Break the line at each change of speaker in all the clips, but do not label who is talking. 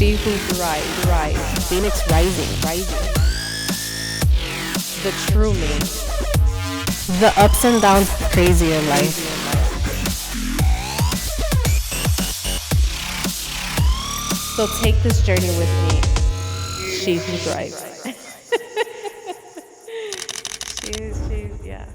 She who thrives. Phoenix rising. The true me. The ups and downs crazy in life. So take this journey with me. She who thrives. Yeah.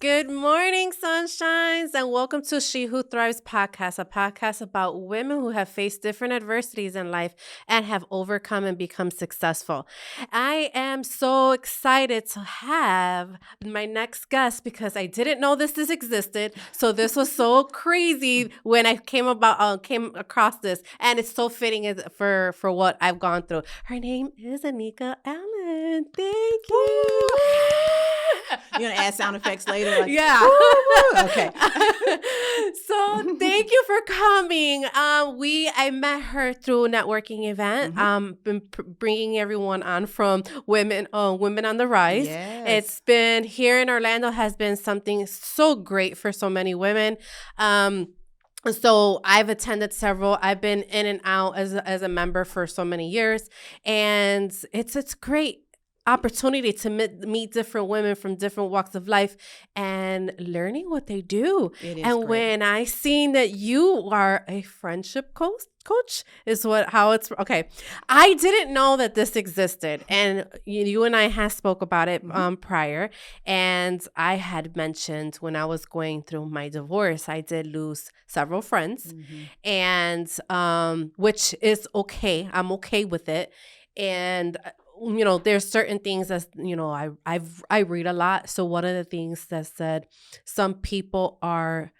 Good morning, sunshines, and welcome to She Who Thrives podcast, a podcast about women who have faced different adversities in life and have overcome and become successful. I am so excited to have my next guest because I didn't know this existed. So this was so crazy when I came across this, and it's so fitting for what I've gone through. Her name is Anika Allen. Thank you.
You're going to add sound effects later? Like,
yeah.
Okay.
So thank you for coming. I met her through a networking event. Been bringing everyone on from Women on the Rise.
Yes.
It's been here in Orlando has been something so great for so many women. So I've attended several. I've been in and out as a member for so many years, and it's great opportunity to meet different women from different walks of life and learning what they do.
It is
and
great.
When I seen that you are a friendship coach is how it's okay. I didn't know that this existed, and you and I had spoke about it prior, and I had mentioned when I was going through my divorce, I did lose several friends, and which is okay. I'm okay with it, and there's certain things that, I read a lot. So one of the things that said some people are,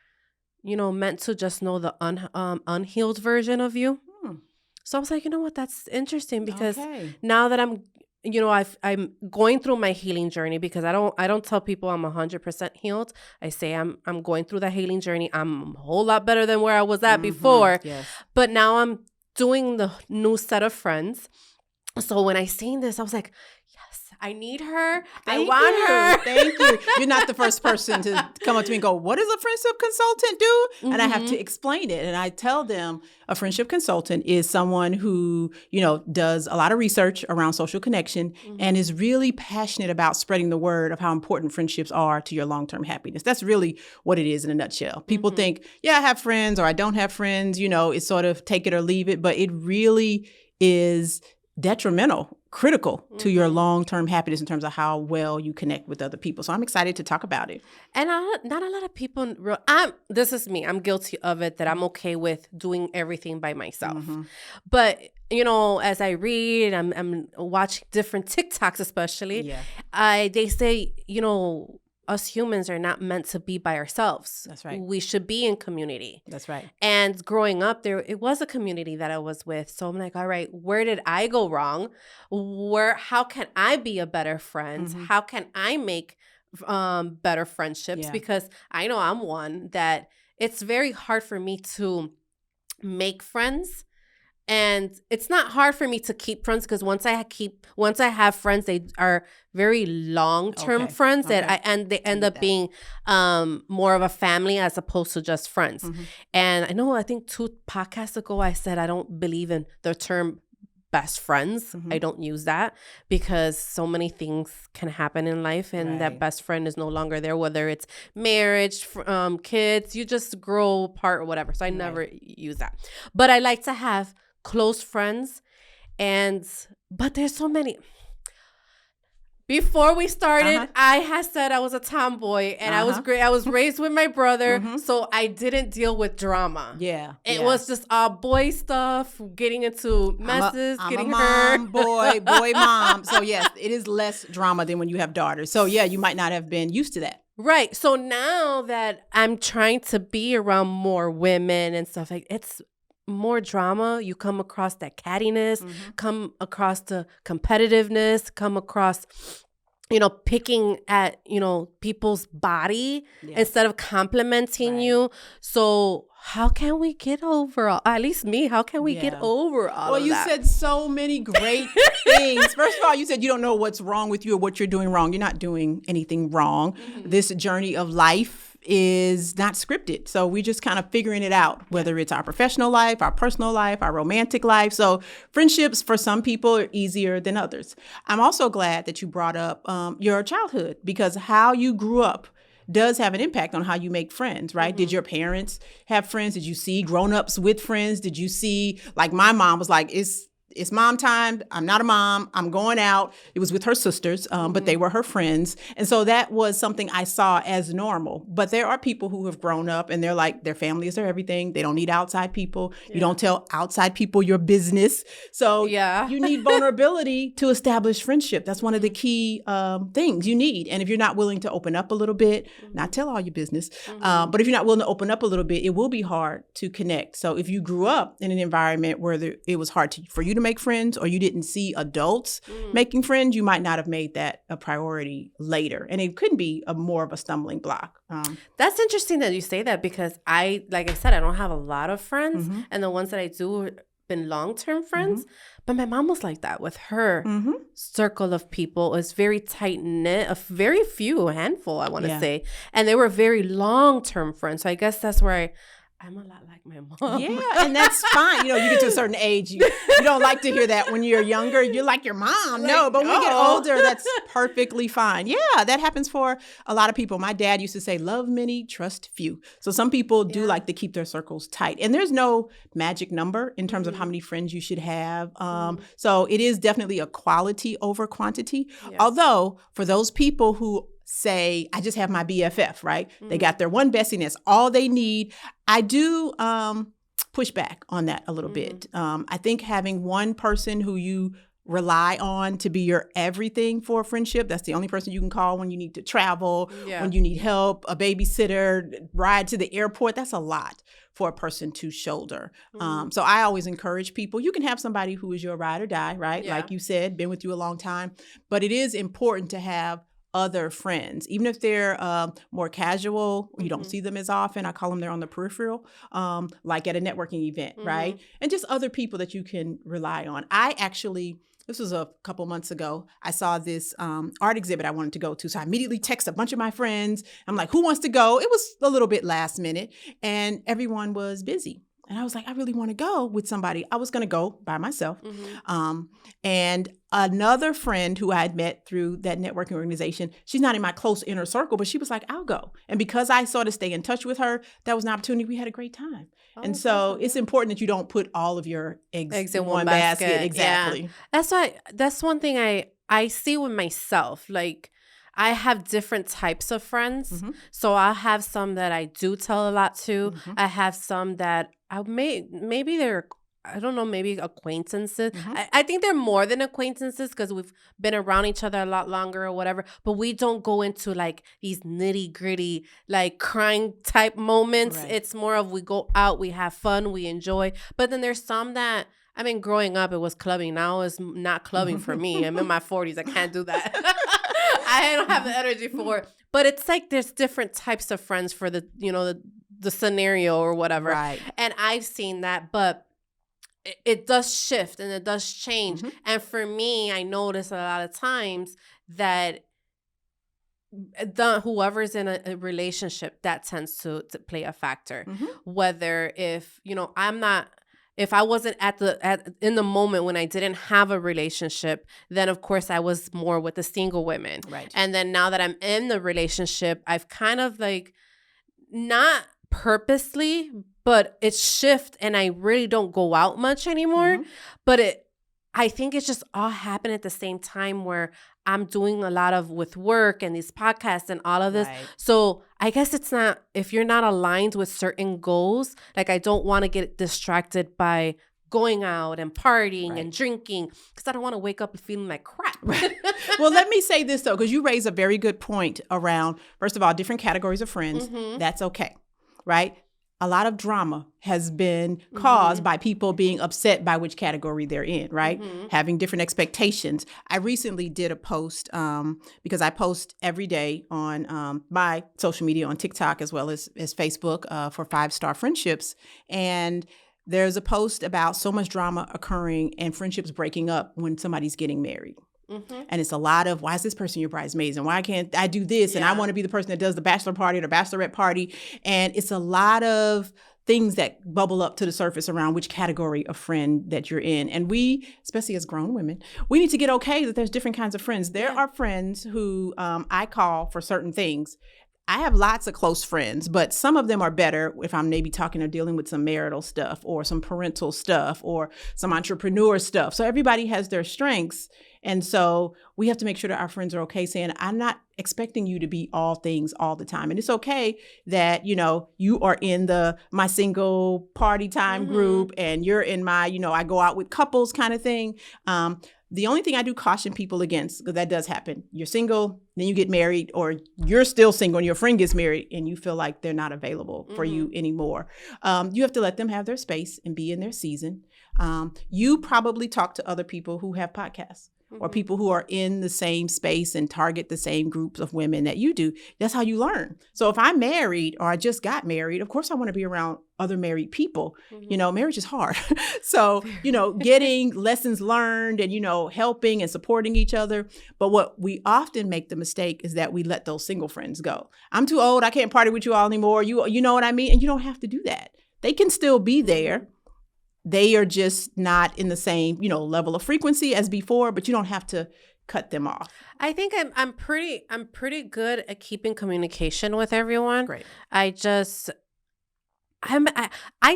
meant to just know the unhealed version of you. So I was like, you know what, that's interesting because now that I'm, I'm going through my healing journey, because I don't tell people I'm 100% healed. I say I'm going through that healing journey. I'm a whole lot better than where I was at before.
Yes.
But now I'm doing the new set of friends. So when I seen this, I was like, yes, I need her. I want her.
Thank you. You're not the first person to come up to me and go, what does a friendship consultant do? And I have to explain it. And I tell them a friendship consultant is someone who, does a lot of research around social connection and is really passionate about spreading the word of how important friendships are to your long-term happiness. That's really what it is in a nutshell. People think, I have friends or I don't have friends, it's sort of take it or leave it, but it really is detrimental, critical to your long-term happiness in terms of how well you connect with other people. So I'm excited to talk about it.
And not a lot of people, this is me, I'm guilty of it, that I'm okay with doing everything by myself. But, as I read, I'm watching different TikToks especially, they say, us humans are not meant to be by ourselves.
That's right.
We should be in community.
That's right.
And growing up, it was a community that I was with. So I'm like, all right, where did I go wrong? How can I be a better friend? How can I make better friendships?
Yeah.
Because I know I'm one that it's very hard for me to make friends. And it's not hard for me to keep friends because once I have friends, they are very long-term friends they end up being more of a family as opposed to just friends. And I think 2 podcasts ago I said I don't believe in the term best friends. I don't use that because so many things can happen in life, and that best friend is no longer there, whether it's marriage, kids, you just grow apart or whatever. So I never use that. But I like to have close friends, but there's so many. Before we started, I had said I was a tomboy, and I was great. I was raised with my brother, so I didn't deal with drama. It was just all boy stuff, getting into messes, getting hurt.
boy, mom. So yes, it is less drama than when you have daughters. So yeah, you might not have been used to that.
Right. So now that I'm trying to be around more women and stuff, like it's more drama. You come across that cattiness, come across the competitiveness, come across, picking at, people's body instead of complimenting you. So how can we get over at least me, how can we get over all of that?
Well, you said so many great things. First of all, you said you don't know what's wrong with you or what you're doing wrong. You're not doing anything wrong. This journey of life is not scripted. So we're just kind of figuring it out, whether it's our professional life, our personal life, our romantic life. So friendships for some people are easier than others. I'm also glad that you brought up your childhood, because how you grew up does have an impact on how you make friends, right? Did your parents have friends? Did you see grown-ups with friends? Did you see, like my mom was like, it's mom time. I'm not a mom. I'm going out. It was with her sisters, but they were her friends. And so that was something I saw as normal. But there are people who have grown up and they're like, their family is their everything. They don't need outside people. You don't tell outside people your business. So you need vulnerability to establish friendship. That's one of the key things you need. And if you're not willing to open up a little bit, not tell all your business, but if you're not willing to open up a little bit, it will be hard to connect. So if you grew up in an environment where it was hard for you to make friends, or you didn't see adults making friends, you might not have made that a priority later. And it could be more of a stumbling block.
That's interesting that you say that, because like I said, I don't have a lot of friends. And the ones that I do have been long-term friends. But my mom was like that with her circle of people. It's very tight-knit, a handful, I want to say. And they were very long-term friends. So I guess that's where I'm a lot like my mom.
Yeah, and that's fine. You get to a certain age, you don't like to hear that when you're younger. You're like your mom. No, but when we get older, that's perfectly fine. Yeah, that happens for a lot of people. My dad used to say, love many, trust few. So some people do like to keep their circles tight. And there's no magic number in terms of how many friends you should have. So it is definitely a quality over quantity. Yes. Although for those people who say, I just have my BFF, right? They got their one bestie and that's all they need. I do push back on that a little bit. I think having one person who you rely on to be your everything for a friendship, that's the only person you can call when you need to travel, when you need help, a babysitter, ride to the airport, that's a lot for a person to shoulder. So I always encourage people, you can have somebody who is your ride or die, right? Like you said, been with you a long time, but it is important to have other friends, even if they're more casual, you don't see them as often. I call them they're on the peripheral, like at a networking event, right? And just other people that you can rely on. This was a couple months ago, I saw this art exhibit I wanted to go to. So I immediately texted a bunch of my friends. I'm like, who wants to go? It was a little bit last minute and everyone was busy. And I was like, I really want to go with somebody. I was going to go by myself. And another friend who I had met through that networking organization, she's not in my close inner circle, but she was like, I'll go. And because I sort of stay in touch with her, that was an opportunity. We had a great time. And so it's important that you don't put all of your eggs in one basket. Exactly.
Yeah. That's one thing I see with myself. Like, I have different types of friends. So I'll have some that I do tell a lot to. I have some that maybe they're, I don't know, maybe acquaintances. I think they're more than acquaintances because we've been around each other a lot longer or whatever. But we don't go into like these nitty gritty, like crying type moments. Right. It's more of we go out, we have fun, we enjoy. But then there's some that, I mean, growing up, it was clubbing. Now it's not clubbing for me. I'm in my 40s. I can't do that. I don't have the energy for it. But it's like there's different types of friends for the scenario or whatever. Right. And I've seen that, but it does shift and it does change. And for me, I notice a lot of times that whoever's in a relationship, that tends to play a factor. Whether if I wasn't in the moment when I didn't have a relationship, then of course I was more with the single women. Right. And then now that I'm in the relationship, I've kind of like not purposely, but it's shift and I really don't go out much anymore. But I think it's just all happened at the same time where I'm doing a lot of with work and these podcasts and all of this. Right. So I guess it's not, if you're not aligned with certain goals, like I don't want to get distracted by going out and partying and drinking because I don't want to wake up feeling like crap.
Right. Well, let me say this though, because you raise a very good point around, first of all, different categories of friends. That's okay, right? A lot of drama has been caused by people being upset by which category they're in, right? Having different expectations. I recently did a post because I post every day on my social media on TikTok as well as Facebook for 5-Star Friendships. And there's a post about so much drama occurring and friendships breaking up when somebody's getting married. And it's a lot of, why is this person your bridesmaids? And why can't I do this? And I want to be the person that does the bachelor party or the bachelorette party. And it's a lot of things that bubble up to the surface around which category of friend that you're in. And we, especially as grown women, we need to get okay that there's different kinds of friends. There are friends who I call for certain things. I have lots of close friends, but some of them are better if I'm maybe talking or dealing with some marital stuff or some parental stuff or some entrepreneur stuff. So everybody has their strengths. And so we have to make sure that our friends are okay saying, I'm not expecting you to be all things all the time. And it's okay that, you know, you are in my single party time group and you're in my, you know, I go out with couples kind of thing. The only thing I do caution people against, because that does happen. You're single, then you get married, or you're still single and your friend gets married and you feel like they're not available for you anymore. You have to let them have their space and be in their season. You probably talk to other people who have podcasts or people who are in the same space and target the same groups of women that you do. That's how you learn. So if I'm married or I just got married, of course I want to be around other married people. You know, marriage is hard. So, you know, getting lessons learned and, you know, helping and supporting each other. But what we often make the mistake is that we let those single friends go. I'm too old. I can't party with you all anymore. You know what I mean? And you don't have to do that. They can still be there. They are just not in the same, you know, level of frequency as before, but you don't have to cut them off.
I think I'm pretty good at keeping communication with everyone.
Great.
I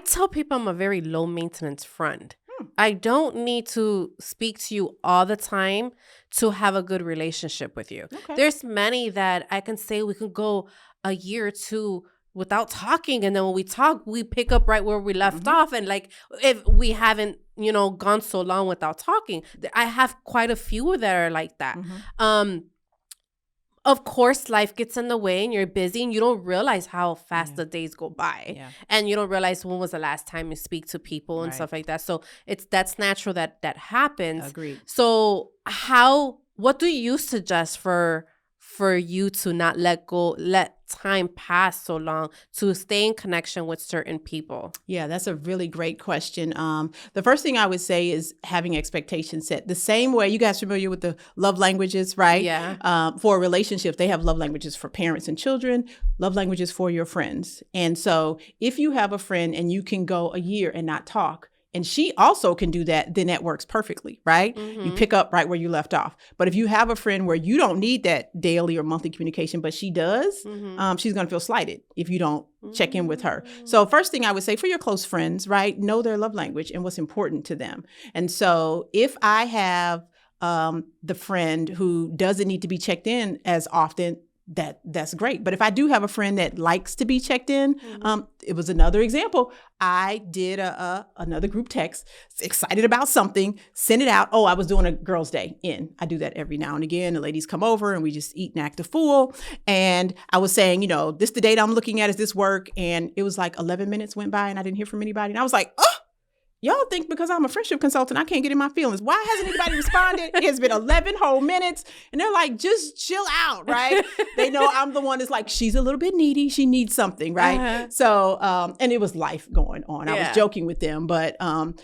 tell people I'm a very low maintenance friend. I don't need to speak to you all the time to have a good relationship with you.
Okay.
There's many that I can say we can go a year or two without talking, and then when we talk, we pick up right where we left off. And like, if we haven't, you know, gone so long without talking, I have quite a few that are like that. Of course, life gets in the way and you're busy and you don't realize how fast the days go by. And you don't realize when was the last time you speak to people and stuff like that. So that's natural that happens.
Agreed.
So what do you suggest for you to not let time pass so long, to stay in connection with certain people? Yeah,
that's a really great question. The first thing I would say is having expectations set. The same way, you guys familiar with the love languages, right?
Yeah.
For relationships, they have love languages for parents and children, love languages for your friends. And so if you have a friend and you can go a year and not talk, and she also can do that, then that works perfectly, right? You pick up right where you left off. But if you have a friend where you don't need that daily or monthly communication, but she does, she's going to feel slighted if you don't check in with her. So first thing I would say for your close friends, right? Know their love language and what's important to them. And so if I have the friend who doesn't need to be checked in as often, that's great. But if I do have a friend that likes to be checked in, it was another example. I did another group text, excited about something, sent it out. Oh, I was doing a girls' day in. I do that every now and again. The ladies come over and we just eat and act a fool. And I was saying, you know, this the date I'm looking at, is this work? And it was like 11 minutes went by and I didn't hear from anybody. And I was like, oh, y'all think because I'm a friendship consultant, I can't get in my feelings. Why hasn't anybody responded? It has been 11 whole minutes. And they're like, just chill out, right? They know I'm the one that's like, she's a little bit needy. She needs something, right? So, and it was life going on. I was joking with them. But,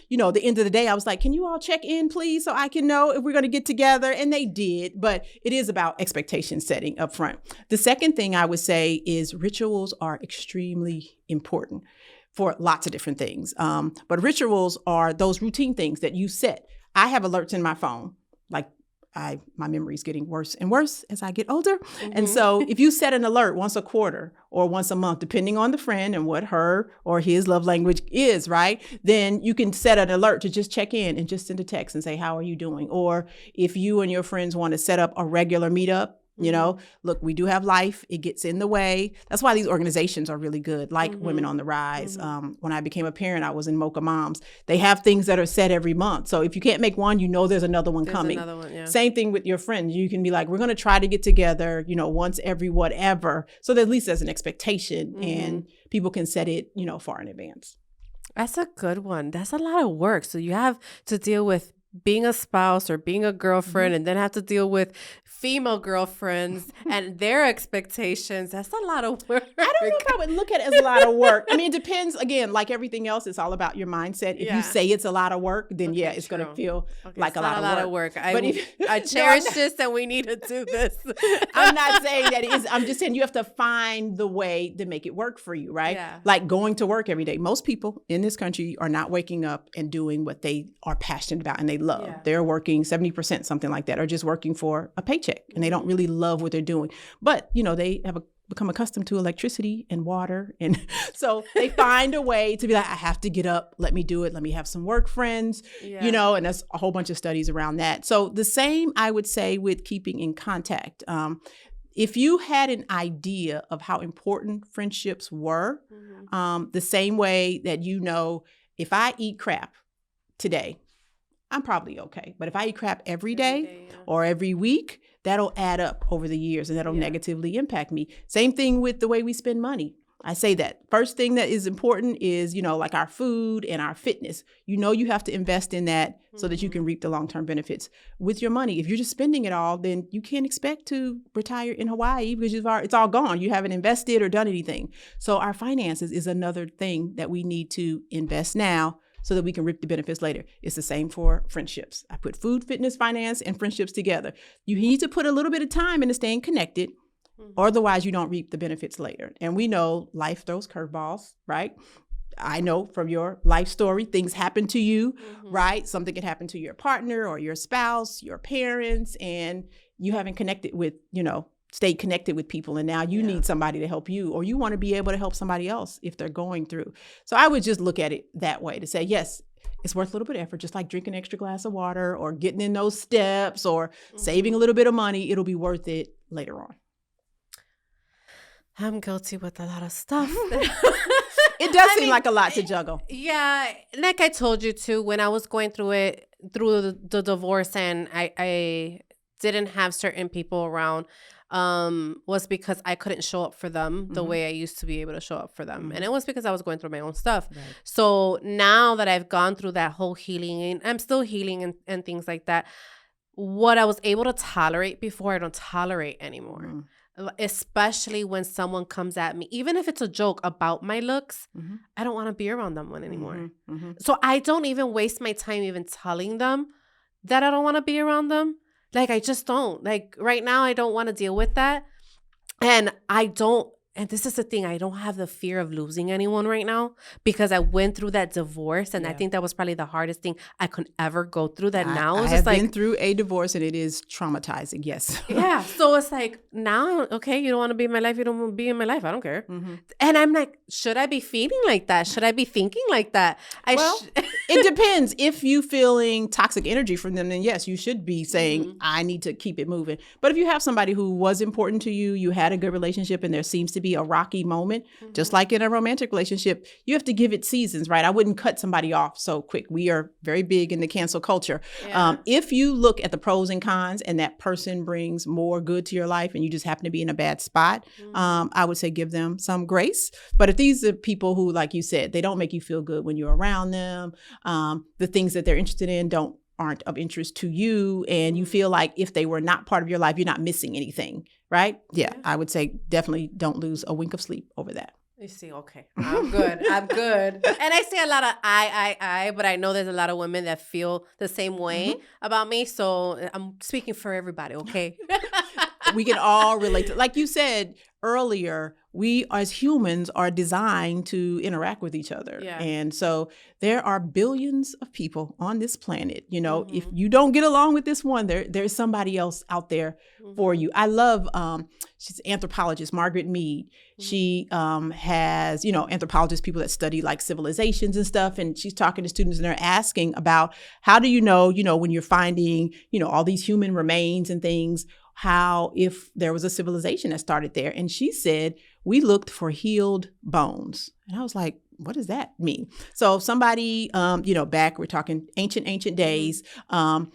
you know, at the end of the day, I was like, can you all check in, please, so I can know if we're going to get together? And they did. But it is about expectation setting up front. The second thing I would say is rituals are extremely important for lots of different things. But rituals are those routine things that you set. I have alerts in my phone. Like my memory is getting worse and worse as I get older. And so if you set an alert once a quarter or once a month, depending on the friend and what her or his love language is, right? Then you can set an alert to just check in and just send a text and say, how are you doing? Or if you and your friends want to set up a regular meetup, you know, look, we do have life. It gets in the way. That's why these organizations are really good, like Women on the Rise. When I became a parent, I was in Mocha Moms. They have things that are set every month. So if you can't make one, you know there's another one coming.
Another one,
Same thing with your friends. You can be like, we're going to try to get together, you know, once every whatever. So that at least there's an expectation and people can set it, you know, far in advance.
That's a good one. That's a lot of work. So you have to deal with being a spouse or being a girlfriend and then have to deal with female girlfriends and their expectations. That's a lot of work.
I don't know if I would look at it as a lot of work. I mean, it depends. Again, like everything else, it's all about your mindset. If you say it's a lot of work, then it's going to feel like a lot of work.
I cherish this and we need to do this.
I'm not saying that it is. I'm just saying you have to find the way to make it work for you, right?
Yeah.
Like going to work every day. Most people in this country are not waking up and doing what they are passionate about and they love. Yeah. They're working 70%, something like that, or just working for a paycheck and they don't really love what they're doing. But, they have become accustomed to electricity and water. And so they find a way to be like, I have to get up. Let me do it. Let me have some work friends, and there's a whole bunch of studies around that. So the same, I would say, with keeping in contact. If you had an idea of how important friendships were, the same way that if I eat crap today, I'm probably okay. But if I eat crap every day or every week, that'll add up over the years and that'll negatively impact me. Same thing with the way we spend money. I say that first thing that is important is, like our food and our fitness. You have to invest in that so that you can reap the long-term benefits. With your money, if you're just spending it all, then you can't expect to retire in Hawaii because it's all gone. You haven't invested or done anything. So our finances is another thing that we need to invest now so that we can reap the benefits later. It's the same for friendships. I put food, fitness, finance, and friendships together. You need to put a little bit of time into staying connected, or otherwise you don't reap the benefits later. And we know life throws curveballs, right? I know from your life story, things happen to you, right? Something can happen to your partner or your spouse, your parents, and you haven't connected with, stayed connected with people. And now you need somebody to help you, or you want to be able to help somebody else if they're going through. So I would just look at it that way to say, yes, it's worth a little bit of effort, just like drinking an extra glass of water or getting in those steps or saving a little bit of money. It'll be worth it later on.
I'm guilty with a lot of stuff.
It does seem like a lot to juggle.
Yeah. Like I told you too, when I was going through the divorce and I didn't have certain people around, was because I couldn't show up for them the way I used to be able to show up for them. And it was because I was going through my own stuff. Right. So now that I've gone through that whole healing, and I'm still healing and things like that, what I was able to tolerate before, I don't tolerate anymore. Especially when someone comes at me, even if it's a joke about my looks, I don't want to be around them anymore. So I don't even waste my time even telling them that I don't want to be around them. Like, I just don't. Like, right now, I don't want to deal with that. And this is the thing, I don't have the fear of losing anyone right now because I went through that divorce. And I think that was probably the hardest thing I could ever go through. That now
I have been through a divorce and it is traumatizing. Yes.
Yeah. So it's like, now, okay, you don't want to be in my life. You don't want to be in my life. I don't care. And I'm like, should I be feeling like that? Should I be thinking like that?
It depends. If you feeling toxic energy from them, then yes, you should be saying, I need to keep it moving. But if you have somebody who was important to you, you had a good relationship and there seems to be a rocky moment, just like in a romantic relationship, you have to give it seasons, right? I wouldn't cut somebody off so quick. We are very big in the cancel culture. Yeah. If you look at the pros and cons and that person brings more good to your life and you just happen to be in a bad spot, I would say give them some grace. But if these are people who, like you said, they don't make you feel good when you're around them, the things that they're interested in aren't of interest to you, and you feel like if they were not part of your life, you're not missing anything, right? Yeah, I would say definitely don't lose a wink of sleep over that.
You see, okay, I'm good. And I see a lot of I, but I know there's a lot of women that feel the same way about me, so I'm speaking for everybody, okay?
We can all relate to, like you said earlier, we as humans are designed to interact with each other. Yeah. And so there are billions of people on this planet. If you don't get along with this one, there's somebody else out there for you. I love, she's an anthropologist, Margaret Mead. She has, anthropologists, people that study like civilizations and stuff. And she's talking to students and they're asking about how do you know, when you're finding, all these human remains and things, how if there was a civilization that started there. And she said, we looked for healed bones. And I was like, what does that mean? So somebody, back, we're talking ancient days,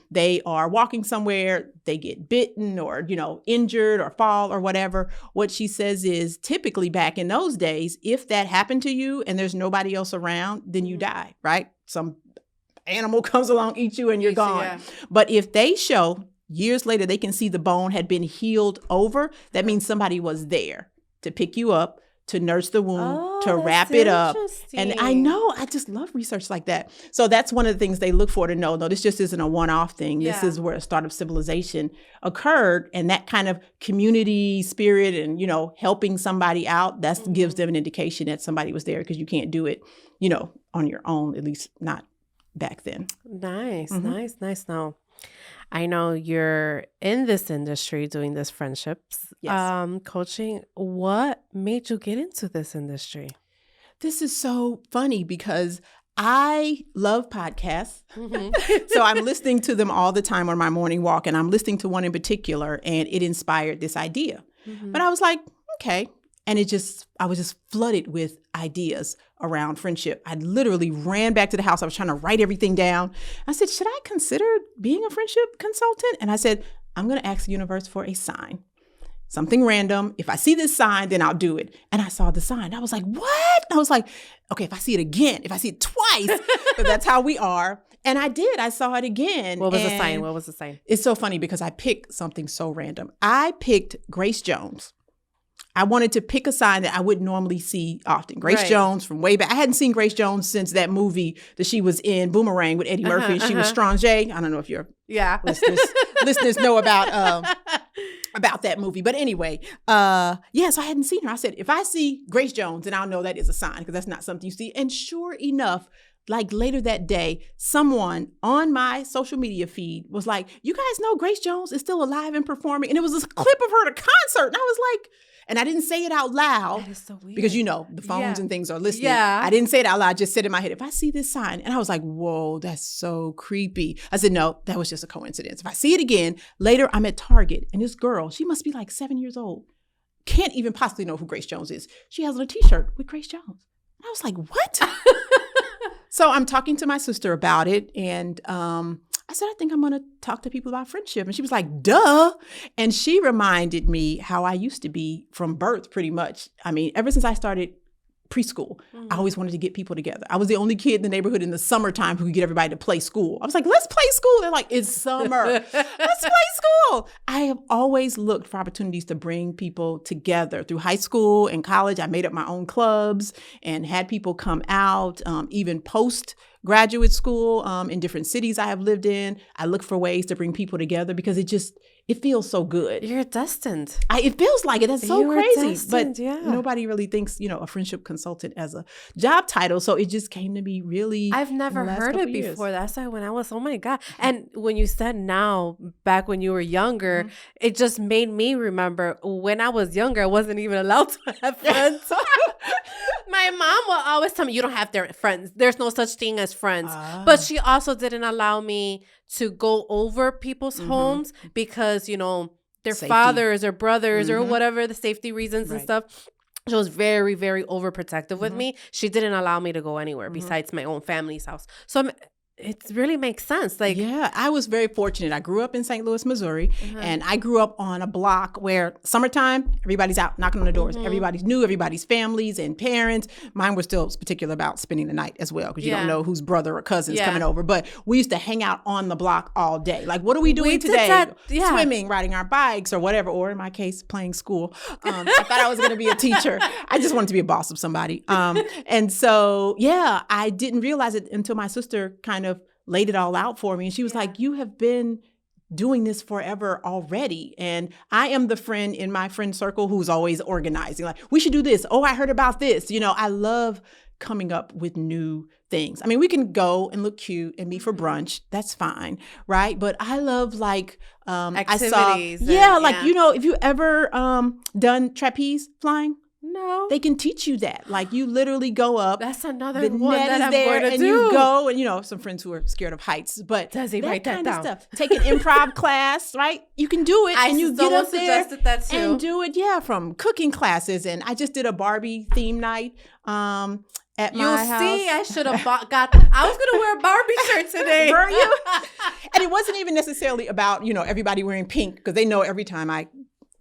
they are walking somewhere, they get bitten or, injured or fall or whatever. What she says is typically back in those days, if that happened to you and there's nobody else around, then you die, right? Some animal comes along, eats you and you're gone. Yeah. But if they show years later, they can see the bone had been healed over. That means somebody was there to pick you up, to nurse the wound, to wrap it up. And I know, I just love research like that. So that's one of the things they look for to know, no, this just isn't a one-off thing. This is where a start of civilization occurred. And that kind of community spirit and, helping somebody out, that gives them an indication that somebody was there, because you can't do it, on your own, at least not back then.
Nice. Now, I know you're in this industry doing this friendships coaching. What made you get into this industry?
This is so funny because I love podcasts. So I'm listening to them all the time on my morning walk, and I'm listening to one in particular, and it inspired this idea. But I was like, okay. And I was just flooded with ideas around friendship. I literally ran back to the house. I was trying to write everything down. I said, should I consider being a friendship consultant? And I said, I'm going to ask the universe for a sign, something random. If I see this sign, then I'll do it. And I saw the sign. I was like, what? I was like, okay, if I see it again, if I see it twice, that's how we are. And I did. I saw it again.
What was the sign?
It's so funny because I picked something so random. I picked Grace Jones. I wanted to pick a sign that I wouldn't normally see often. Grace Jones from way back. I hadn't seen Grace Jones since that movie that she was in, Boomerang, with Eddie Murphy. And she was Strange. I don't know if your listeners know about that movie. But anyway, so I hadn't seen her. I said, if I see Grace Jones, then I'll know that is a sign, because that's not something you see. And sure enough, like later that day, someone on my social media feed was like, you guys know Grace Jones is still alive and performing. And it was this clip of her at a concert. And I was like, and I didn't say it out loud.
That is so weird.
Because, the phones and things are listening. Yeah. I didn't say it out loud. I just said in my head, if I see this sign, and I was like, whoa, that's so creepy. I said, no, that was just a coincidence. If I see it again, later I'm at Target, and this girl, she must be like 7 years old, can't even possibly know who Grace Jones is. She has on a t-shirt with Grace Jones. And I was like, what? So I'm talking to my sister about it, and I said, I think I'm going to talk to people about friendship. And she was like, duh. And she reminded me how I used to be from birth, pretty much. I mean, ever since I started preschool, I always wanted to get people together. I was the only kid in the neighborhood in the summertime who could get everybody to play school. I was like, let's play school. They're like, it's summer. Let's play school. I have always looked for opportunities to bring people together. Through high school and college, I made up my own clubs and had people come out, even post graduate school in different cities I have lived in. I look for ways to bring people together because it feels so good.
You're destined.
It feels like it. That's so crazy.
Destined,
but nobody really thinks, a friendship consultant as a job title. So it just came to be really.
I've never heard it before. That's why when I was, oh my God. And when you said now, back when you were younger, it just made me remember when I was younger, I wasn't even allowed to have friends. My mom will always tell me, you don't have friends. There's no such thing as friends. But she also didn't allow me to go over people's homes because, their safety. Fathers or brothers or whatever, the safety reasons and stuff. She was very, very overprotective with me. She didn't allow me to go anywhere besides my own family's house. So it really makes sense.
I was very fortunate. I grew up in St. Louis, Missouri, and I grew up on a block where summertime, everybody's out knocking on the doors. Everybody's new, everybody's families and parents. Mine were still particular about spending the night as well, because you don't know whose brother or cousin's coming over. But we used to hang out on the block all day. Like, what are we doing today? Swimming, riding our bikes or whatever, or in my case, playing school. I thought I was going to be a teacher. I just wanted to be a boss of somebody. And so, I didn't realize it until my sister kind of laid it all out for me. And she was like, you have been doing this forever already. And I am the friend in my friend circle who's always organizing. Like, we should do this. Oh, I heard about this. I love coming up with new things. I mean, we can go and look cute and meet for brunch. That's fine. Right. But I love
activities.
If you ever done trapeze flying.
No.
They can teach you that. Like, you literally go up.
That's another
the
one
net
that
is
I'm
there,
going to
and
do.
You go, and some friends who are scared of heights. But
does he write that
kind
down?
Of stuff. Take an improv class, right? You can do it, and you get up there
that too.
and do it. Yeah, from cooking classes, and I just did a Barbie theme night. At my house.
I should have got. I was gonna wear a Barbie shirt today.
Were you? And it wasn't even necessarily about everybody wearing pink, because they know every time I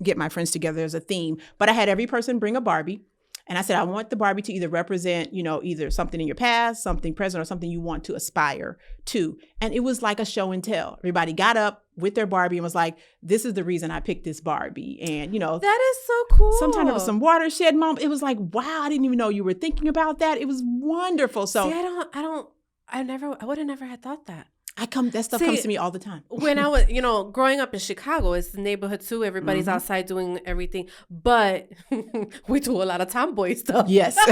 get my friends together, there's a theme. But I had every person bring a Barbie. And I said, I want the Barbie to either represent, either something in your past, something present, or something you want to aspire to. And it was like a show and tell. Everybody got up with their Barbie and was like, this is the reason I picked this Barbie. And,
that is so cool.
Sometimes there was some watershed moment. It was like, wow, I didn't even know you were thinking about that. It was wonderful. So
see, I would have never had thought that.
That stuff comes to me all the time.
When I was, growing up in Chicago, it's the neighborhood too. Everybody's outside doing everything, but we do a lot of tomboy stuff.
Yes.
So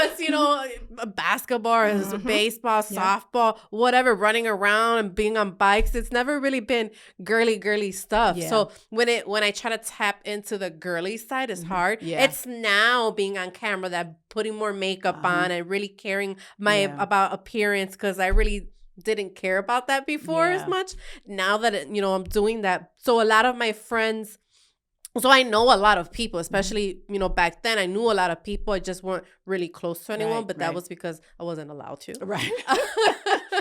it's, basketball, it's baseball, softball, whatever, running around and being on bikes. It's never really been girly stuff. Yeah. So when I try to tap into the girly side, it's hard. Yeah. It's now being on camera that putting more makeup on and really caring about appearance, because I really didn't care about that before as much. Now that I'm doing that, so a lot of my friends, so I know a lot of people, especially back then I knew a lot of people. I just weren't really close to anyone, but that was because I wasn't allowed to.
Right.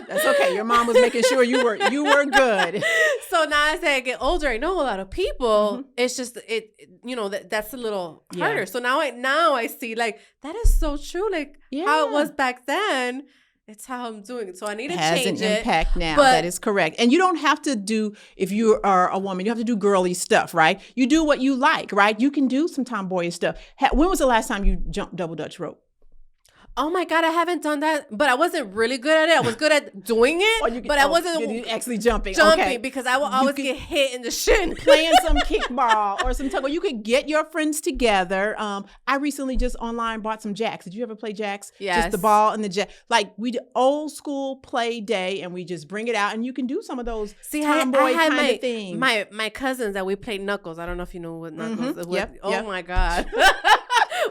That's okay. Your mom was making sure you were good.
So now as I get older, I know a lot of people. It's just that's a little harder. So now I see, like, that is so true. Like how it was back then. It's how I'm doing it. So I need to change it.
Has an impact now. That is correct. And you don't have to do, if you are a woman, you have to do girly stuff, right? You do what you like, right? You can do some tomboyish stuff. When was the last time you jumped double Dutch rope?
Oh my God, I haven't done that, but I wasn't really good at it. I was good at doing it, but I wasn't
actually jumping
because I would always get hit in the shin.
Playing some kickball or some tug. You could get your friends together. I recently just online bought some jacks. Did you ever play jacks?
Yes.
Just the ball and the jack. Like, we did old school play day, and we just bring it out, and you can do some of those tomboy kind of things.
My cousins that we played knuckles. I don't know if you know what knuckles is.
Yep.
My God.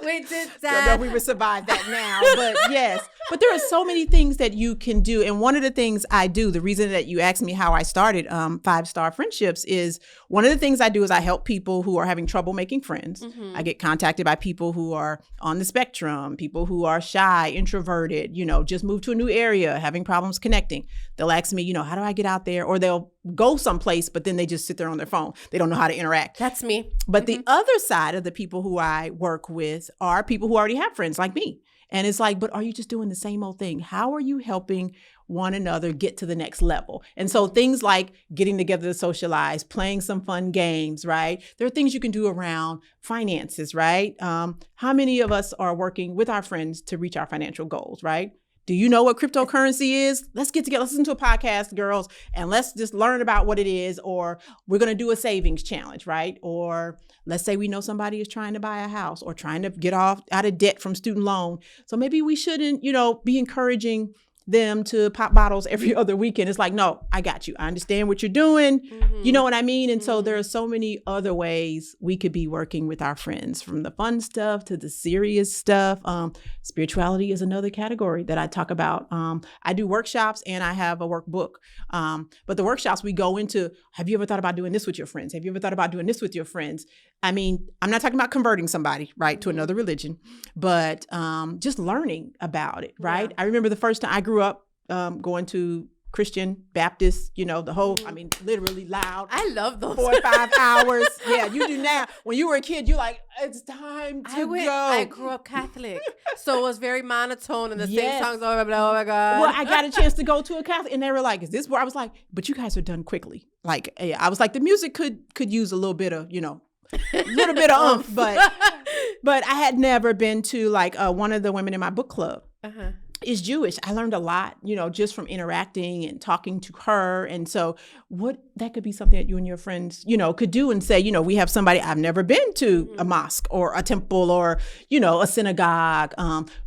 We did that.
I don't know if we would survive that now, but yes. But there are so many things that you can do. And one of the things I do, the reason that you asked me how I started 5-Star Friendships, is one of the things I do is I help people who are having trouble making friends. I get contacted by people who are on the spectrum, people who are shy, introverted, just moved to a new area, having problems connecting. They'll ask me, how do I get out there? Or they'll go someplace, but then they just sit there on their phone. They don't know how to interact.
That's me.
But the other side of the people who I work with are people who already have friends like me. And it's like, but are you just doing the same old thing? How are you helping one another get to the next level? And so things like getting together to socialize, playing some fun games, right? There are things you can do around finances, right? How many of us are working with our friends to reach our financial goals, right? Do you know what cryptocurrency is? Let's get together, listen to a podcast, girls, and let's just learn about what it is. Or we're going to do a savings challenge, right? Or let's say we know somebody is trying to buy a house or trying to get out of debt from student loan. So maybe we shouldn't, be encouraging them to pop bottles every other weekend. It's like, no, I got you. I understand what you're doing. You know what I mean? And so there are so many other ways we could be working with our friends, from the fun stuff to the serious stuff. Spirituality is another category that I talk about. I do workshops and I have a workbook. But the workshops we go into, have you ever thought about doing this with your friends? Have you ever thought about doing this with your friends? I mean, I'm not talking about converting somebody, right, to another religion, but just learning about it, right? Yeah. I remember the first time I grew up going to Christian, Baptist, the whole, literally loud.
I love those.
4 or 5 hours. Yeah, you do now. When you were a kid, you're like, it's time to go.
I grew up Catholic, so it was very monotone and the same songs. Oh my God.
Well, I got a chance to go to a Catholic, and they were like, is this where? I was like, but you guys are done quickly. Like, I was like, the music could use a little bit of, a little bit of oomph, but I had never been to, like, one of the women in my book club. Is Jewish. I learned a lot, just from interacting and talking to her. And so that could be something that you and your friends, could do and say, we have somebody, I've never been to a mosque or a temple or, a synagogue,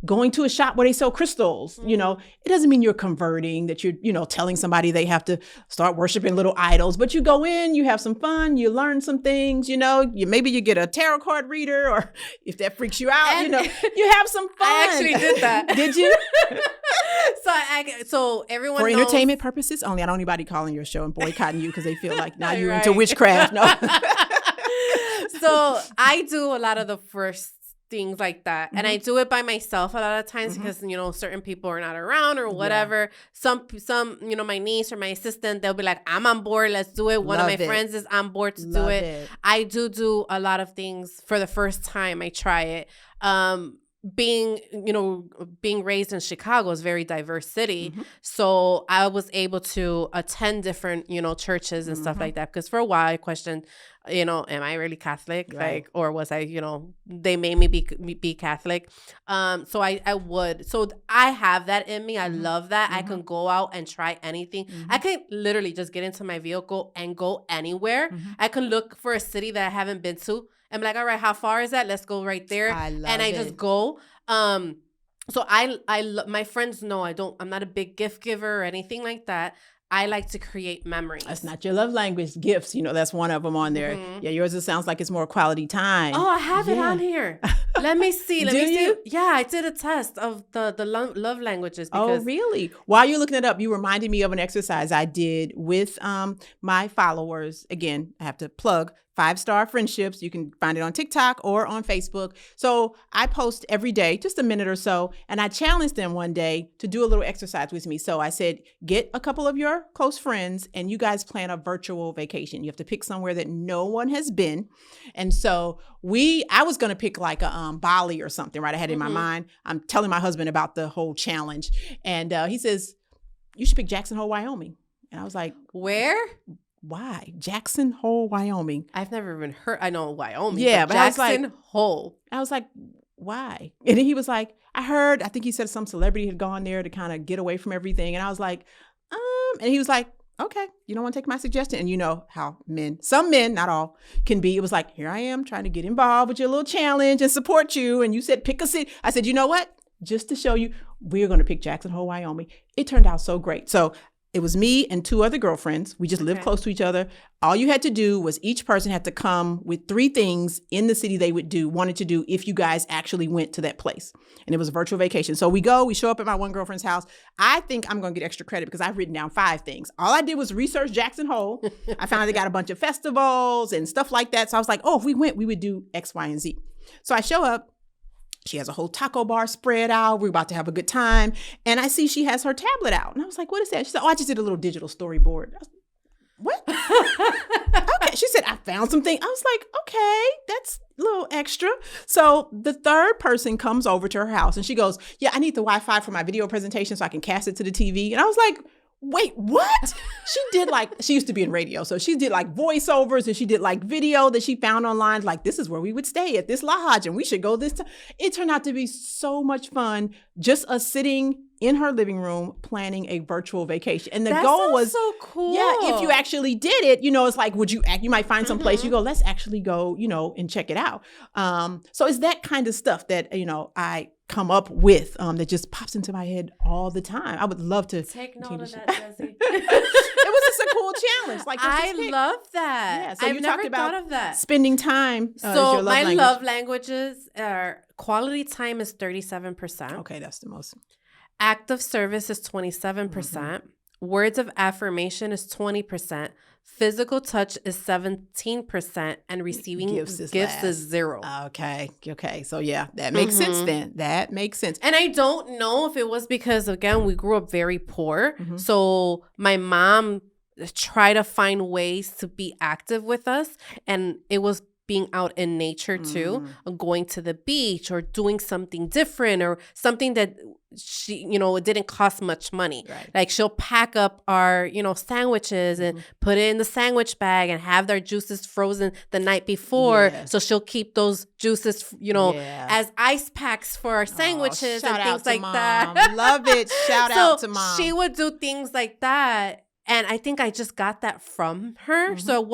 going to a shop where they sell crystals, it doesn't mean you're converting, that you're, telling somebody they have to start worshiping little idols, but you go in, you have some fun, you learn some things, maybe you get a tarot card reader, or if that freaks you out, you have some fun.
I actually did that.
Did you?
So everyone
for
knows,
entertainment purposes only. I don't want anybody calling your show and boycotting you because they feel like now you're into witchcraft. No.
So I do a lot of the first things like that. And I do it by myself a lot of times because, certain people are not around or whatever. Some, my niece or my assistant, they'll be like, I'm on board. Let's do it. One of my friends is on board to do it. I do a lot of things for the first time. I try it. Being raised in Chicago is a very diverse city. So I was able to attend different, churches and stuff like that. Because for a while I questioned, am I really Catholic? Right. Or was I, they made me be Catholic. So I would. So I have that in me. I love that. I can go out and try anything. I can literally just get into my vehicle and go anywhere. I can look for a city that I haven't been to. I'm like, all right, how far is that? Let's go right there. I just go. So my friends know I'm not a big gift giver or anything like that. I like to create memories.
That's not your love language, gifts. That's one of them on there. Yeah, yours, it sounds like it's more quality time.
Oh, I have it on here. Let me see.
Do you?
Yeah, I did a test of the love languages.
Oh, really? While you're looking it up, you reminded me of an exercise I did with my followers. Again, I have to plug 5-Star Friendships. You can find it on TikTok or on Facebook. So I post every day, just a minute or so, and I challenged them one day to do a little exercise with me. So I said, get a couple of your close friends and you guys plan a virtual vacation. You have to pick somewhere that no one has been. And so I was going to pick like a Bali or something, right? I had it in my mind. I'm telling my husband about the whole challenge. And he says, you should pick Jackson Hole, Wyoming. And I was like,
where?
Why? Jackson Hole, Wyoming.
I've never even heard. I know Wyoming.
Yeah, but
Jackson Hole.
I was like, why? And then he was like, I think he said some celebrity had gone there to kind of get away from everything. And I was like, and he was like, okay, you don't want to take my suggestion? And you know how some men, not all, can be. It was like, here I am trying to get involved with your little challenge and support you. And you said, pick a city. I said, you know what? Just to show you, we're going to pick Jackson Hole, Wyoming. It turned out so great. So it was me and 2 other girlfriends. We just lived close to each other. All you had to do was each person had to come with 3 things in the city they wanted to do if you guys actually went to that place. And it was a virtual vacation. So we show up at my one girlfriend's house. I think I'm going to get extra credit because I've written down 5 things. All I did was research Jackson Hole. I found out they got a bunch of festivals and stuff like that. So I was like, oh, if we went, we would do X, Y, and Z. So I show up. She has a whole taco bar spread out. We're about to have a good time. And I see she has her tablet out. And I was like, what is that? She said, oh, I just did a little digital storyboard. I was, what? Okay. She said, I found something. I was like, okay, that's a little extra. So the 3rd person comes over to her house and she goes, yeah, I need the Wi-Fi for my video presentation so I can cast it to the TV. And I was like, wait, what? She used to be in radio. So she did like voiceovers and she did like video that she found online. Like, this is where we would stay at this lodge and we should go this time. It turned out to be so much fun. Just us sitting in her living room planning a virtual vacation. And the goal was
so cool.
Yeah, if you actually did it, it's like, you might find some place you go, let's actually go, and check it out. So it's that kind of stuff that, I come up with that just pops into my head all the time. I would love to
take note of that, Desi.
It was just a cool challenge. Like,
I love that.
Yeah, so
I've never thought of that.
Spending time.
So my love languages are quality time is 37%.
Okay, that's the most.
Act of service is 27%. Words of affirmation is 20%. Physical touch is 17%. And receiving gifts is 0.
Okay. So yeah, that makes sense then. That makes sense.
And I don't know if it was because, again, we grew up very poor. So my mom tried to find ways to be active with us. And it was being out in nature too, going to the beach or doing something different or something that she, it didn't cost much money.
Right.
Like she'll pack up our, sandwiches and put it in the sandwich bag and have their juices frozen the night before. Yes. So she'll keep those juices, as ice packs for our sandwiches and things like that.
Love it. Shout out to mom.
She would do things like that. And I think I just got that from her. So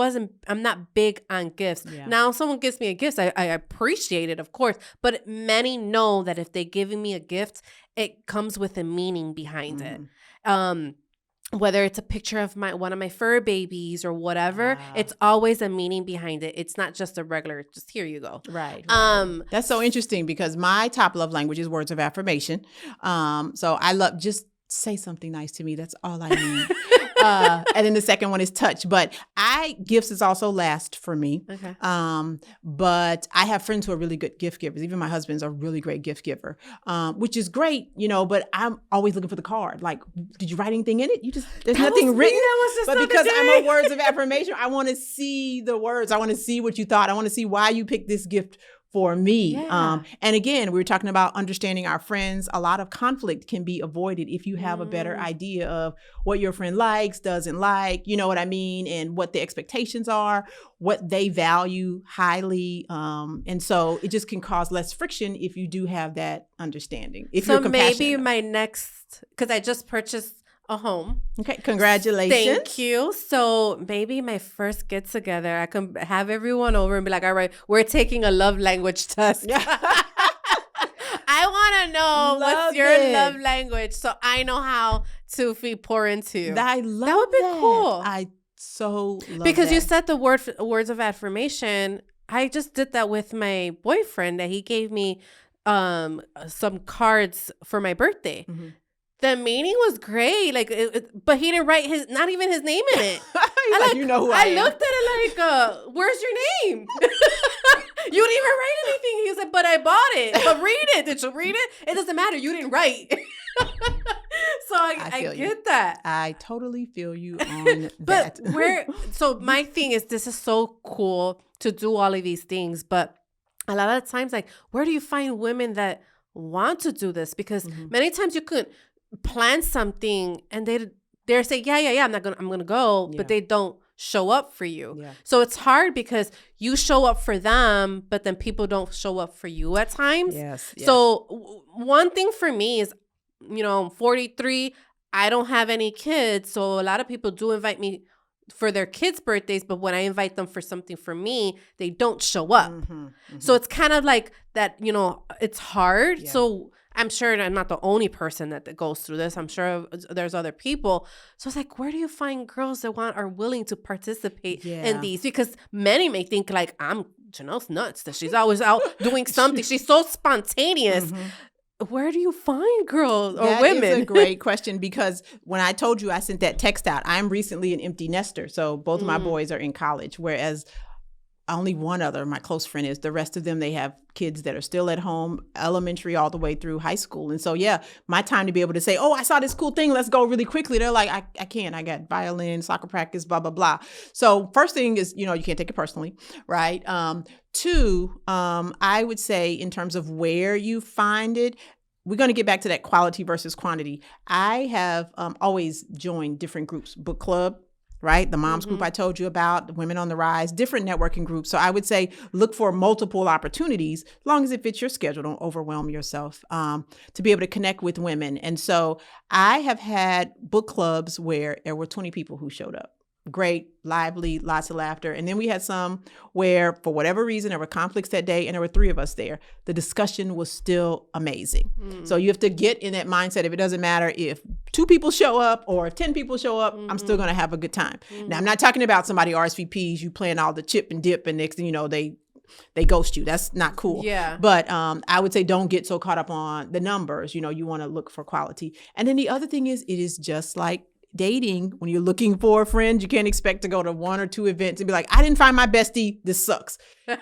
I'm not big on gifts. Yeah. Now, if someone gives me a gift, I appreciate it, of course. But many know that if they're giving me a gift, it comes with a meaning behind it. Whether it's a picture of one of my fur babies or whatever, it's always a meaning behind it. It's not just a regular, just here you go.
Right. That's so interesting because my top love language is words of affirmation. So I love just say something nice to me. That's all I need. And then the second one is touch. But gifts is also last for me.
Okay.
But I have friends who are really good gift givers. Even my husband's a really great gift giver, which is great, but I'm always looking for the card. Like, did you write anything in it? There's nothing written. But because I'm a words of affirmation, I want to see the words. I want to see what you thought. I want to see why you picked this gift for me.
Yeah.
And again, we were talking about understanding our friends. A lot of conflict can be avoided if you have a better idea of what your friend likes, doesn't like, you know what I mean? And what the expectations are, what they value highly. And so it just can cause less friction if you do have that understanding. If you're compassionate.
So maybe my next, because I just purchased a home.
Okay, congratulations.
Thank you. So maybe my first get together, I can have everyone over and be like, all right, we're taking a love language test. I want to know what's your love language so I know how to pour into you.
I love
that. Would be cool.
I so love
because
that.
You said the words of affirmation. I just did that with my boyfriend that he gave me some cards for my birthday. Mm-hmm. The meaning was great, but he didn't write not even his name in it.
You know who I am.
Looked at it like, where's your name? You didn't even write anything. He was like, but I bought it. But read it. Did you read it? It doesn't matter. You didn't write. So I get that.
I totally feel you on that.
So my thing is, this is so cool to do all of these things, but a lot of times, where do you find women that want to do this? Because many times you could plan something and they're saying, yeah, I'm gonna go, but they don't show up for you. Yeah. So it's hard because you show up for them, but then people don't show up for you at times.
Yes.
So one thing for me is, I'm 43, I don't have any kids. So a lot of people do invite me for their kids' birthdays, but when I invite them for something for me, they don't show up. So it's kind of like that, it's hard. Yeah. So I'm sure I'm not the only person that goes through this. I'm sure there's other people. So it's like, where do you find girls that are willing to participate in these? Because many may think Janell's nuts, that she's always out doing something. She's so spontaneous. Where do you find girls or women?
That is a great question, because when I told you I sent that text out, I'm recently an empty nester. So both of my boys are in college, whereas only one other, my close friend is. The rest of them, they have kids that are still at home, elementary all the way through high school. And so, my time to be able to say, oh, I saw this cool thing, let's go really quickly. They're like, I can't. I got violin, soccer practice, blah, blah, blah. So first thing is, you can't take it personally, right? Two, I would say in terms of where you find it, we're going to get back to that quality versus quantity. I have always joined different groups, book club, right? The moms group I told you about, the Women on the Rise, different networking groups. So I would say look for multiple opportunities, as long as it fits your schedule. Don't overwhelm yourself, to be able to connect with women. And so I have had book clubs where there were 20 people who showed up. Great, lively, lots of laughter. And then we had some where, for whatever reason, there were conflicts that day and there were 3 of us there. The discussion was still amazing. So you have to get in that mindset. If it doesn't matter if 2 people show up or if 10 people show up, I'm still going to have a good time. Now, I'm not talking about somebody RSVPs, you playing all the chip and dip, and next thing you know, they ghost you. That's not cool.
Yeah.
But I would say don't get so caught up on the numbers. You want to look for quality. And then the other thing is, it is just like dating. When you're looking for a friend, you can't expect to go to 1 or 2 events and be like, I didn't find my bestie, this sucks. You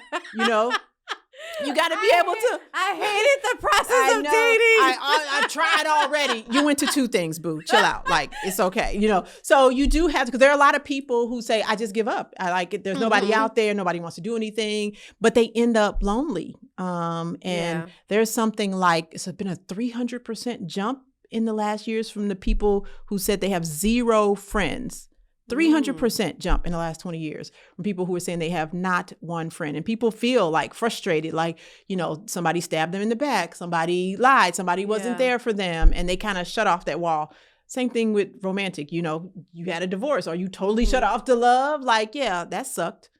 got to be able to.
I hated the process of dating.
I tried already. You went to 2 things, boo. Chill out. It's okay. So you do have to, because there are a lot of people who say, I just give up. I like it. There's nobody out there. Nobody wants to do anything, but they end up lonely. There's something like, it's been a 300% jump in the last years from the people who said they have 0 friends. 300% jump in the last 20 years from people who are saying they have not one friend. And people feel frustrated, somebody stabbed them in the back, somebody lied, somebody wasn't there for them, and they kind of shut off that wall. Same thing with romantic, you had a divorce, or you totally shut off the love. That sucked.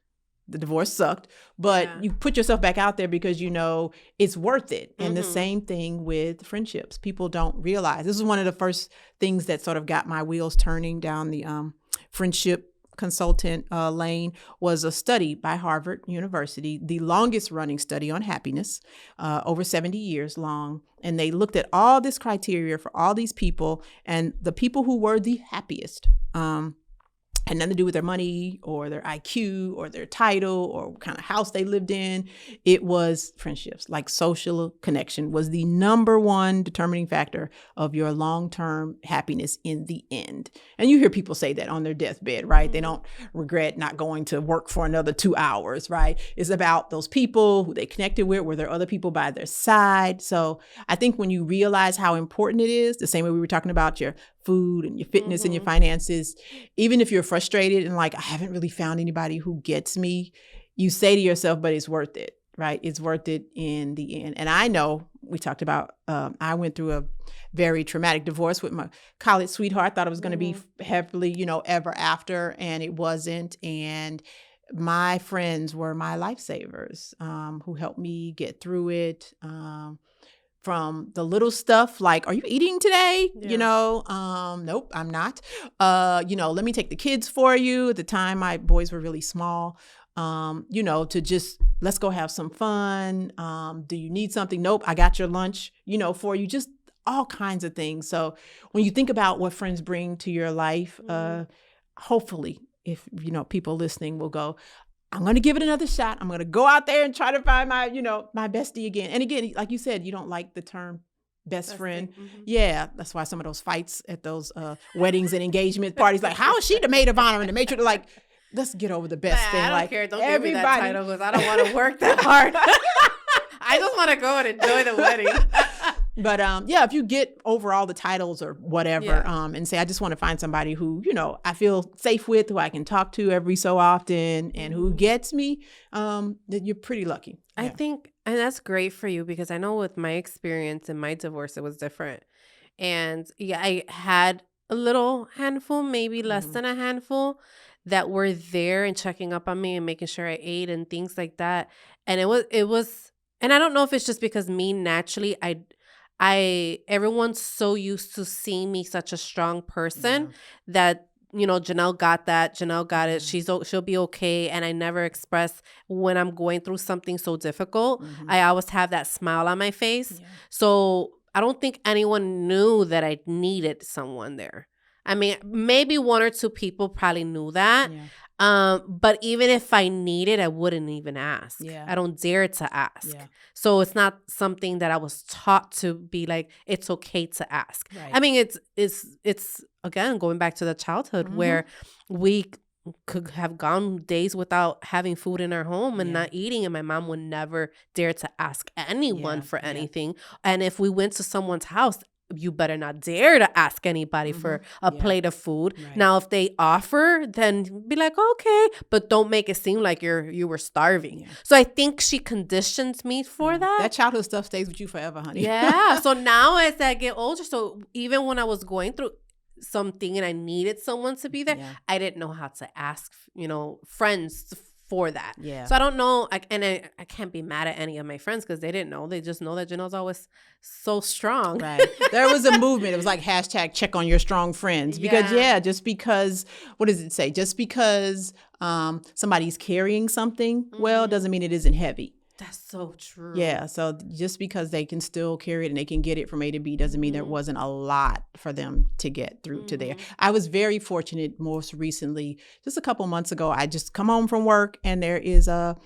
The divorce sucked, but you put yourself back out there because it's worth it. And the same thing with friendships. People don't realize. This is one of the first things that sort of got my wheels turning down the friendship consultant lane was a study by Harvard University, the longest running study on happiness, over 70 years long. And they looked at all this criteria for all these people, and the people who were the happiest had nothing to do with their money or their IQ or their title or what kind of house they lived in. It was friendships. Like social connection was the number one determining factor of your long-term happiness in the end. And you hear people say that on their deathbed, right? Mm-hmm. They don't regret not going to work for another 2 hours, right? It's about those people who they connected with. Were there other people by their side? So I think when you realize how important it is, the same way we were talking about your food and your fitness and your finances, even if you're frustrated and like, I haven't really found anybody who gets me, you say to yourself, but it's worth it, right? It's worth it in the end. And I know we talked about, I went through a very traumatic divorce with my college sweetheart. Thought it was going to be happily, ever after, and it wasn't. And my friends were my lifesavers, who helped me get through it. From the little stuff like, are you eating today? Yeah. Nope, I'm not. Let me take the kids for you. At the time, my boys were really small. To just, let's go have some fun. Do you need something? Nope, I got your lunch, for you. Just all kinds of things. So when you think about what friends bring to your life, hopefully, if, people listening will go, I'm going to give it another shot. I'm going to go out there and try to find my, my bestie again. And again, like you said, you don't like the term best friend. Mm-hmm. Yeah. That's why some of those fights at those weddings and engagement parties, like, how is she the maid of honor and the matron? Like, let's get over the best thing.
I don't
like,
care. Don't give me that title because I don't want to work that hard. I just want to go and enjoy the wedding.
But if you get over all the titles or whatever, and say, I just want to find somebody who, I feel safe with, who I can talk to every so often and who gets me, then you're pretty lucky.
I think, and that's great for you because I know with my experience in my divorce, it was different. And I had a little handful, maybe less than a handful that were there and checking up on me and making sure I ate and things like that. And it was, and I don't know if it's just because me naturally, everyone's so used to seeing me such a strong person that, Janell got that. Janell got it. She'll be okay. And I never express when I'm going through something so difficult. I always have that smile on my face. Yeah. So I don't think anyone knew that I needed someone there. I mean, maybe one or two people probably knew that. Yeah. But even if I needed, I wouldn't even ask. Yeah. I don't dare to ask. Yeah. So it's not something that I was taught to be like, it's okay to ask. Right. I mean, it's again, going back to the childhood where we could have gone days without having food in our home and not eating. And my mom would never dare to ask anyone for anything. And if we went to someone's house, you better not dare to ask anybody for a plate of food. Right. Now, if they offer, then be like, okay, but don't make it seem like you were starving. Yeah. So I think she conditioned me for that.
That childhood stuff stays with you forever, honey.
Yeah. So now as I get older, so even when I was going through something and I needed someone to be there, I didn't know how to ask, friends for that. Yeah. So I don't know. I can't be mad at any of my friends because they didn't know. They just know that Janell's always so strong. Right.
There was a movement. It was like hashtag check on your strong friends. Because just because, what does it say? Just because somebody's carrying something, well, doesn't mean it isn't heavy.
That's so true.
Yeah. So just because they can still carry it and they can get it from A to B doesn't mean there wasn't a lot for them to get through to there. I was very fortunate most recently, just a couple months ago, I just come home from work and there is a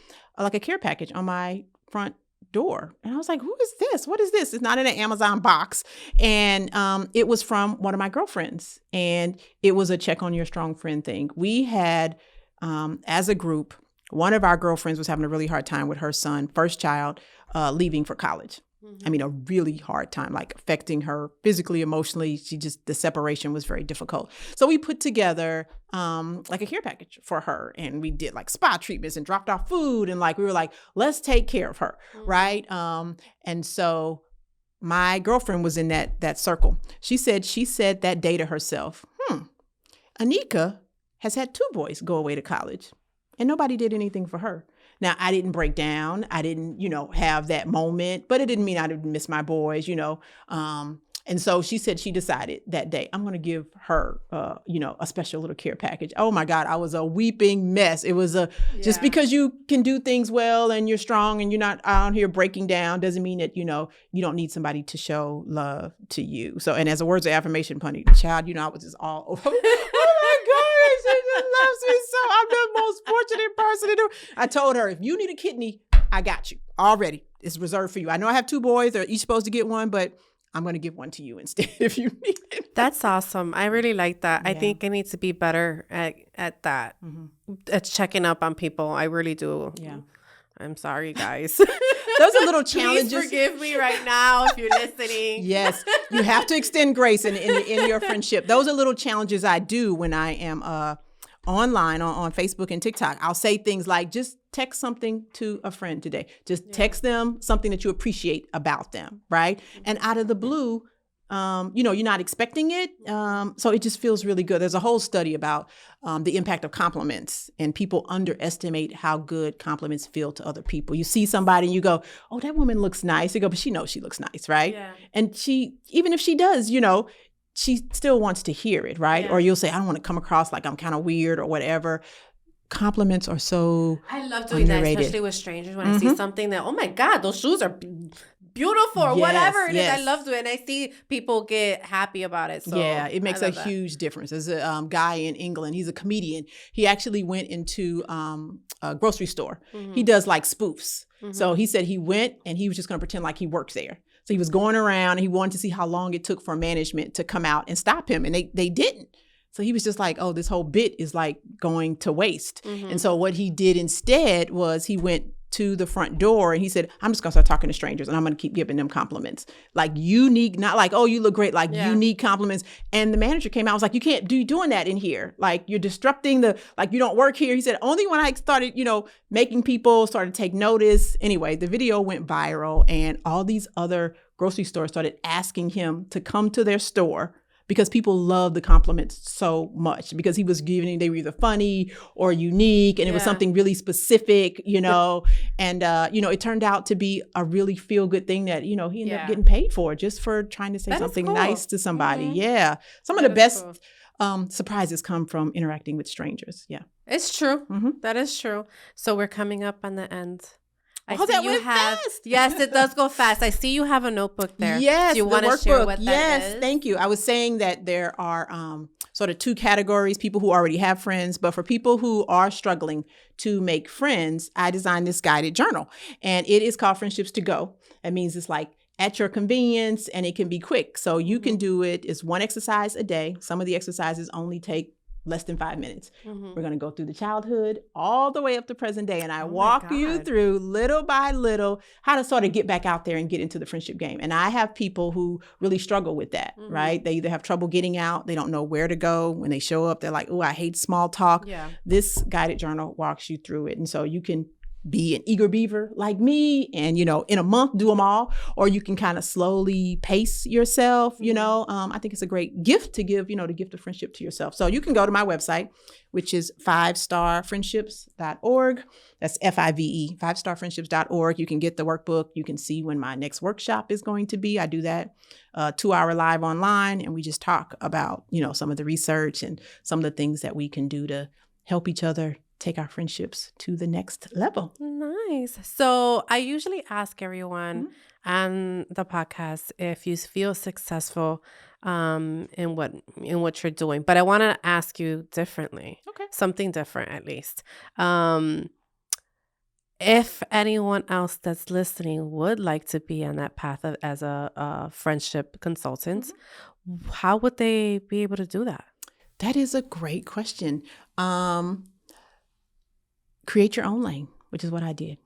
care package on my front door. And I was like, who is this? What is this? It's not in an Amazon box. And it was from one of my girlfriends. And it was a check on your strong friend thing. We had, as a group, one of our girlfriends was having a really hard time with her son, first child, leaving for college. I mean, a really hard time, like affecting her physically, emotionally. The separation was very difficult. So we put together like a care package for her. And we did like spa treatments and dropped off food. And we were like, let's take care of her. Right. And so my girlfriend was in that circle. She said that day to herself, Anika has had 2 boys go away to college. And nobody did anything for her. Now, I didn't break down. I didn't, have that moment, but it didn't mean I didn't miss my boys, And so she said she decided that day, I'm going to give her, a special little care package. Oh my God, I was a weeping mess. It was just because you can do things well and you're strong and you're not out here breaking down doesn't mean that, you don't need somebody to show love to you. So, and as a words of affirmation, Punny, child, I was just all over. She just loves me so. I'm the most fortunate person to do. I told her, if you need a kidney, I got you already. It's reserved for you. I know I have 2 boys. They're each supposed to get one, but I'm going to give one to you instead if you need it.
That's awesome. I really like that. Yeah. I think I need to be better at that. At checking up on people. I really do.
Yeah.
I'm sorry, guys.
Those are little challenges.
Please forgive me right now if you're listening.
Yes. You have to extend grace in your friendship. Those are little challenges I do when I am online on Facebook and TikTok. I'll say things like, just text something to a friend today. Just text them something that you appreciate about them, right? And out of the blue, you're not expecting it. So it just feels really good. There's a whole study about the impact of compliments, and people underestimate how good compliments feel to other people. You see somebody and you go, oh, that woman looks nice. You go, but she knows she looks nice, right? Yeah. And even if she does, she still wants to hear it, right? Yeah. Or you'll say, I don't want to come across like I'm kind of weird or whatever. Compliments are so
I love doing underrated. That, especially with strangers. When I see something that, oh my God, those shoes are beautiful or whatever it is. I love doing it. And I see people get happy about it. So
yeah, it makes a huge difference. There's a guy in England. He's a comedian. He actually went into a grocery store. He does like spoofs. So he said he went and he was just going to pretend like he works there. So he was going around and he wanted to see how long it took for management to come out and stop him. And they didn't. So he was just like, oh, this whole bit is like going to waste. And so what he did instead was he went to the front door and he said, I'm just going to start talking to strangers and I'm going to keep giving them compliments. Like unique, not like, oh, you look great, like unique compliments. And the manager came out and was like, you can't do doing that in here. Like you're disrupting like you don't work here. He said, only when I started, making people started to take notice. Anyway, the video went viral and all these other grocery stores started asking him to come to their store because people love the compliments so much because he was giving, they were either funny or unique and it was something really specific, and, it turned out to be a really feel good thing that, he ended up getting paid for just for trying to say something nice to somebody. Yeah. Some of the best surprises come from interacting with strangers. Yeah.
It's true. That is true. So we're coming up on the end.
I see you have fast.
Yes, it does go fast. I see you have a notebook there.
Yes,
do you want to share what that is?
Yes, thank you. I was saying that there are sort of 2 categories, people who already have friends, but for people who are struggling to make friends, I designed this guided journal, and it is called Friendships to Go. That means it's like at your convenience, and it can be quick. So you can do it. It's 1 exercise a day. Some of the exercises only take less than 5 minutes. We're going to go through the childhood all the way up to present day. And I walk you through little by little how to sort of get back out there and get into the friendship game. And I have people who really struggle with that, right? They either have trouble getting out. They don't know where to go. When they show up, they're like, oh, I hate small talk. Yeah. This guided journal walks you through it. And so you can be an eager beaver like me and, in a month do them all, or you can kind of slowly pace yourself, I think it's a great gift to give, the gift of friendship to yourself. So you can go to my website, which is 5starfriendships.org. That's FIVE, 5starfriendships.org. You can get the workbook. You can see when my next workshop is going to be. I do that 2-hour live online, and we just talk about, some of the research and some of the things that we can do to help each other take our friendships to the next level.
Nice. So I usually ask everyone on the podcast if you feel successful in what you're doing, but I want to ask you differently. Okay. Something different, at least. If anyone else that's listening would like to be on that path as a friendship consultant, how would they be able to do that?
That is a great question. Create your own lane, which is what I did.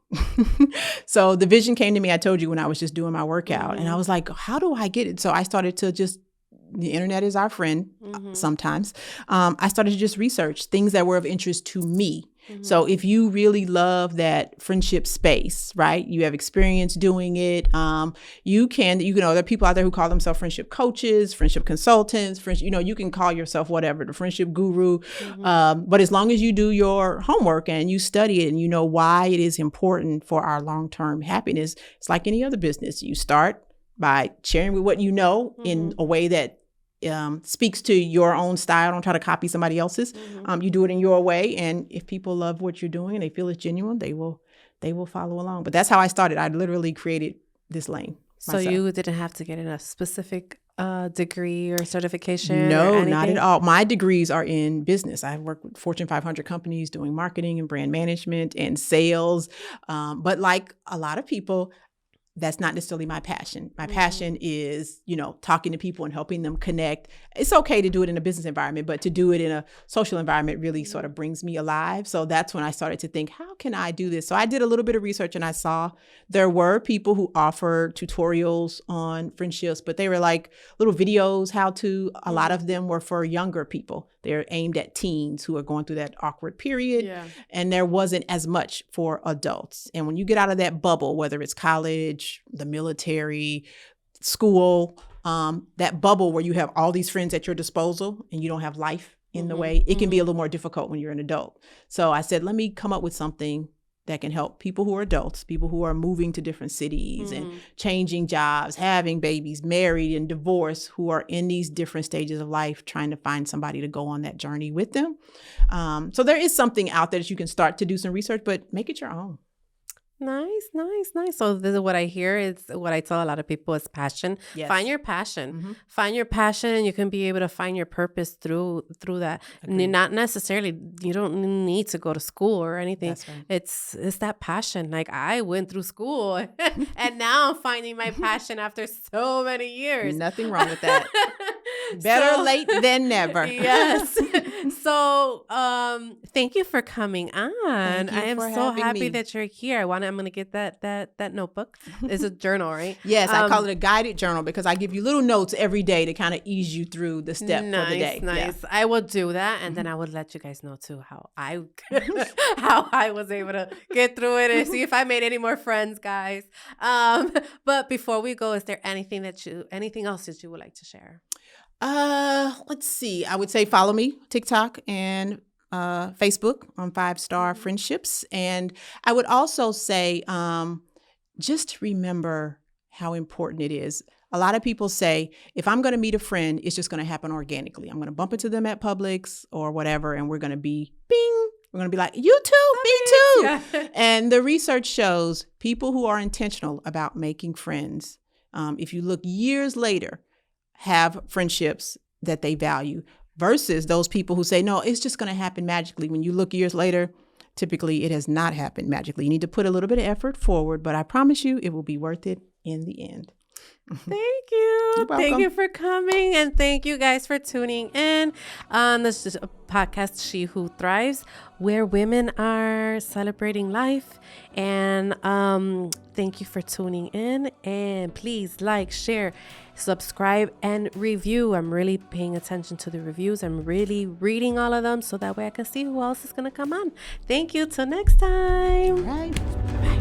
So the vision came to me, I told you, when I was just doing my workout. And I was like, how do I get it? So I started to the internet is our friend sometimes. I started to just research things that were of interest to me. So if you really love that friendship space, right? You have experience doing it. You can, there are people out there who call themselves friendship coaches, friendship consultants, you can call yourself whatever, the friendship guru. But as long as you do your homework and you study it and you know why it is important for our long-term happiness, it's like any other business. You start by sharing with what you know in a way that speaks to your own style. Don't try to copy somebody else's. You do it in your way. And if people love what you're doing and they feel it's genuine, they will follow along. But that's how I started. I literally created this lane myself.
So you didn't have to get in a specific degree or certification?
No, not at all. My degrees are in business. I work with Fortune 500 companies doing marketing and brand management and sales. But like a lot of people, that's not necessarily my passion. My passion is, talking to people and helping them connect. It's okay to do it in a business environment, but to do it in a social environment really sort of brings me alive. So that's when I started to think, how can I do this? So I did a little bit of research and I saw there were people who offered tutorials on friendships, but they were like little videos, how to. A lot of them were for younger people. They're aimed at teens who are going through that awkward period. Yeah. And there wasn't as much for adults. And when you get out of that bubble, whether it's college, the military, school, that bubble where you have all these friends at your disposal and you don't have life in the way, it can be a little more difficult when you're an adult. So I said, let me come up with something that can help people who are adults, people who are moving to different cities and changing jobs, having babies, married and divorced, who are in these different stages of life, trying to find somebody to go on that journey with them. So there is something out there that you can start to do some research, but make it your own.
Nice. So this is what I hear. It's what I tell a lot of people is passion. Yes. Find your passion. Find your passion, and you can be able to find your purpose through that. Not necessarily, you don't need to go to school or anything. That's right. It's that passion. Like I went through school, and now I'm finding my passion after so many years.
Nothing wrong with that. Better late than never.
Yes. So, thank you for coming on. I am so happy that you're here. I'm going to get that notebook. It's a journal, right?
Yes, I call it a guided journal because I give you little notes every day to kind of ease you through the step for the day.
Nice. Yeah. I will do that, and then I would let you guys know too how I was able to get through it and see if I made any more friends, guys. But before we go, is there anything else that you would like to share?
Let's see. I would say follow me, TikTok and Facebook on 5-Star Friendships. And I would also say, just remember how important it is. A lot of people say, if I'm going to meet a friend, it's just going to happen organically. I'm going to bump into them at Publix or whatever, and we're going to be bing. We're going to be like, you too, me too. Yeah. And the research shows people who are intentional about making friends, if you look years later, have friendships that they value versus those people who say, no, it's just going to happen magically. When you look years later, typically it has not happened magically. You need to put a little bit of effort forward, but I promise you it will be worth it in the end.
Thank you. Thank you for coming. And thank you guys for tuning in. This is a podcast, She Who Thrives, where women are celebrating life. And thank you for tuning in. And please like, share, subscribe, and review. I'm really paying attention to the reviews. I'm really reading all of them so that way I can see who else is going to come on. Thank you. Till next time.
All right. Bye.